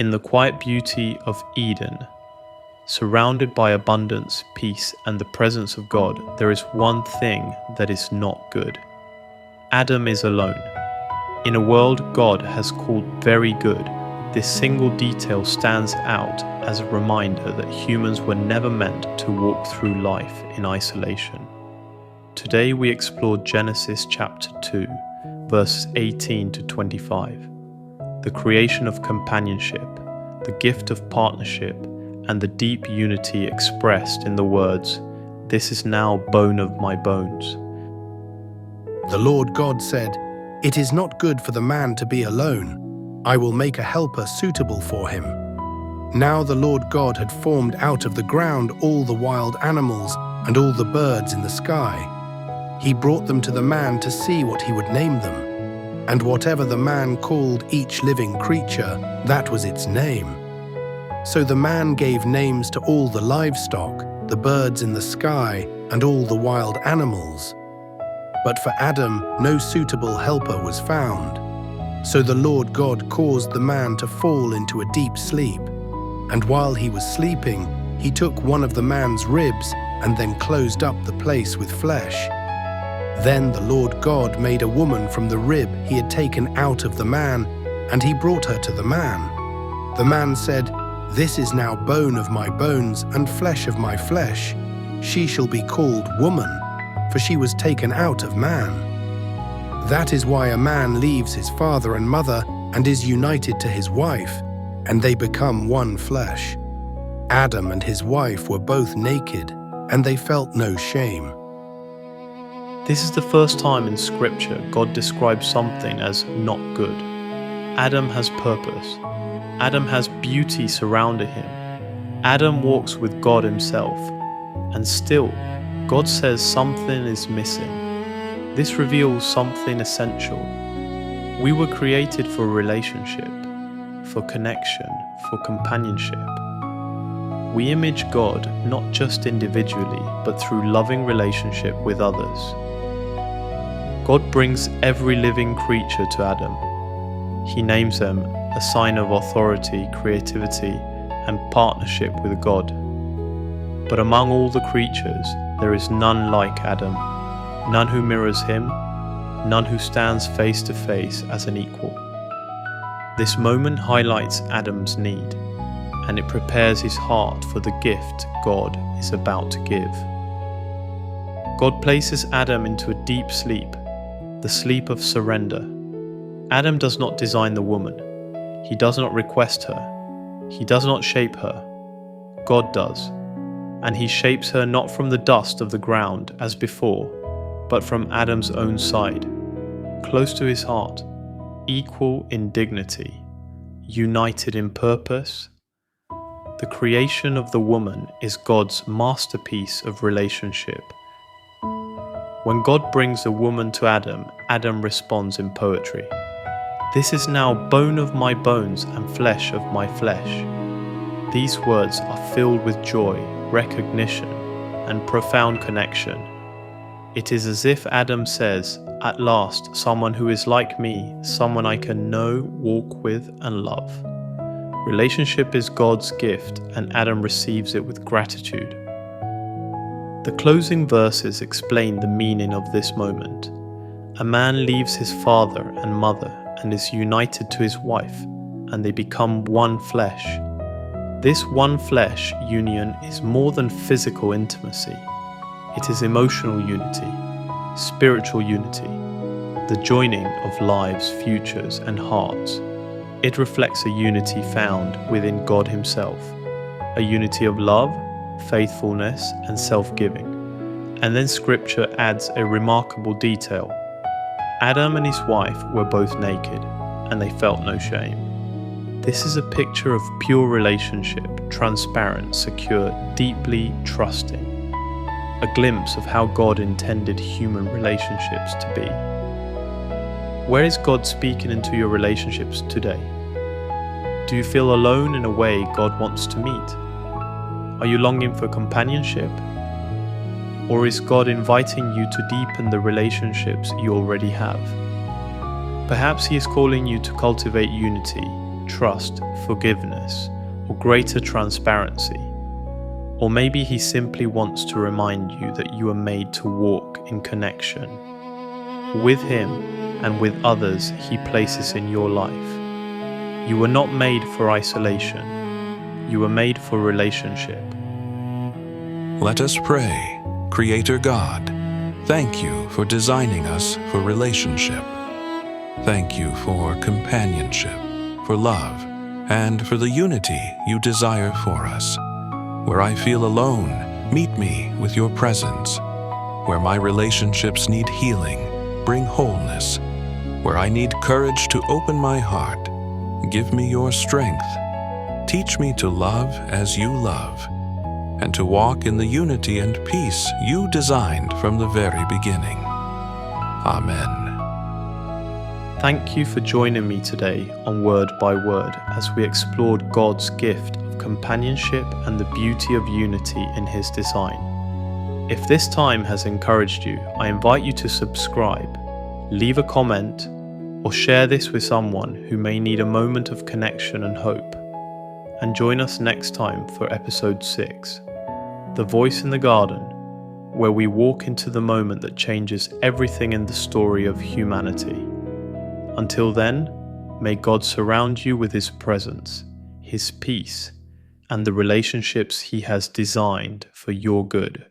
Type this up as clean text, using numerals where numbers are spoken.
In the quiet beauty of Eden, surrounded by abundance, peace, and the presence of God, there is one thing that is not good. Adam is alone. In a world God has called very good, this single detail stands out as a reminder that humans were never meant to walk through life in isolation. Today we explore Genesis chapter 2, verses 18 to 25. The creation of companionship, the gift of partnership, and the deep unity expressed in the words, "This is now bone of my bones." The Lord God said, "It is not good for the man to be alone. I will make a helper suitable for him." Now the Lord God had formed out of the ground all the wild animals and all the birds in the sky. He brought them to the man to see what he would name them. And whatever the man called each living creature, that was its name. So the man gave names to all the livestock, the birds in the sky, and all the wild animals. But for Adam no suitable helper was found. So the Lord God caused the man to fall into a deep sleep. And while he was sleeping, he took one of the man's ribs and then closed up the place with flesh. Then the Lord God made a woman from the rib he had taken out of the man, and he brought her to the man. The man said, "This is now bone of my bones and flesh of my flesh. She shall be called woman, for she was taken out of man." That is why a man leaves his father and mother and is united to his wife, and they become one flesh. Adam and his wife were both naked, and they felt no shame. This is the first time in Scripture God describes something as not good. Adam has purpose. Adam has beauty surrounding him. Adam walks with God himself. And still, God says something is missing. This reveals something essential. We were created for relationship, for connection, for companionship. We image God not just individually, but through loving relationship with others. God brings every living creature to Adam. He names them a sign of authority, creativity, and partnership with God. But among all the creatures, there is none like Adam, none who mirrors him, none who stands face to face as an equal. This moment highlights Adam's need, and it prepares his heart for the gift God is about to give. God places Adam into a deep sleep, the sleep of surrender. Adam does not design the woman. He does not request her. He does not shape her. God does. And he shapes her not from the dust of the ground as before, but from Adam's own side, close to his heart, equal in dignity, united in purpose. The creation of the woman is God's masterpiece of relationship. When God brings a woman to Adam, Adam responds in poetry. "This is now bone of my bones and flesh of my flesh." These words are filled with joy, recognition, and profound connection. It is as if Adam says, "At last, someone who is like me, someone I can know, walk with, and love." Relationship is God's gift, and Adam receives it with gratitude. The closing verses explain the meaning of this moment. A man leaves his father and mother and is united to his wife, and they become one flesh. This one flesh union is more than physical intimacy. It is emotional unity, spiritual unity, the joining of lives, futures, and hearts. It reflects a unity found within God himself, a unity of love, faithfulness, and self-giving. And then Scripture adds a remarkable detail. Adam and his wife were both naked, and they felt no shame. This is a picture of pure relationship, transparent, secure, deeply trusting. A glimpse of how God intended human relationships to be. Where is God speaking into your relationships today? Do you feel alone in a way God wants to meet? Are you longing for companionship? Or is God inviting you to deepen the relationships you already have? Perhaps He is calling you to cultivate unity, trust, forgiveness, or greater transparency. Or maybe he simply wants to remind you that you are made to walk in connection with him and with others he places in your life. You were not made for isolation. You were made for relationship. Let us pray. Creator God, thank you for designing us for relationship. Thank you for companionship, for love, and for the unity you desire for us. Where I feel alone, meet me with your presence. Where my relationships need healing, bring wholeness. Where I need courage to open my heart, give me your strength. Teach me to love as you love, and to walk in the unity and peace you designed from the very beginning. Amen. Thank you for joining me today on Word by Word as we explored God's gift of companionship and the beauty of unity in His design. If this time has encouraged you, I invite you to subscribe, leave a comment, or share this with someone who may need a moment of connection and hope. And join us next time for episode 6, The Voice in the Garden, where we walk into the moment that changes everything in the story of humanity. Until then, may God surround you with His presence, His peace, and the relationships He has designed for your good.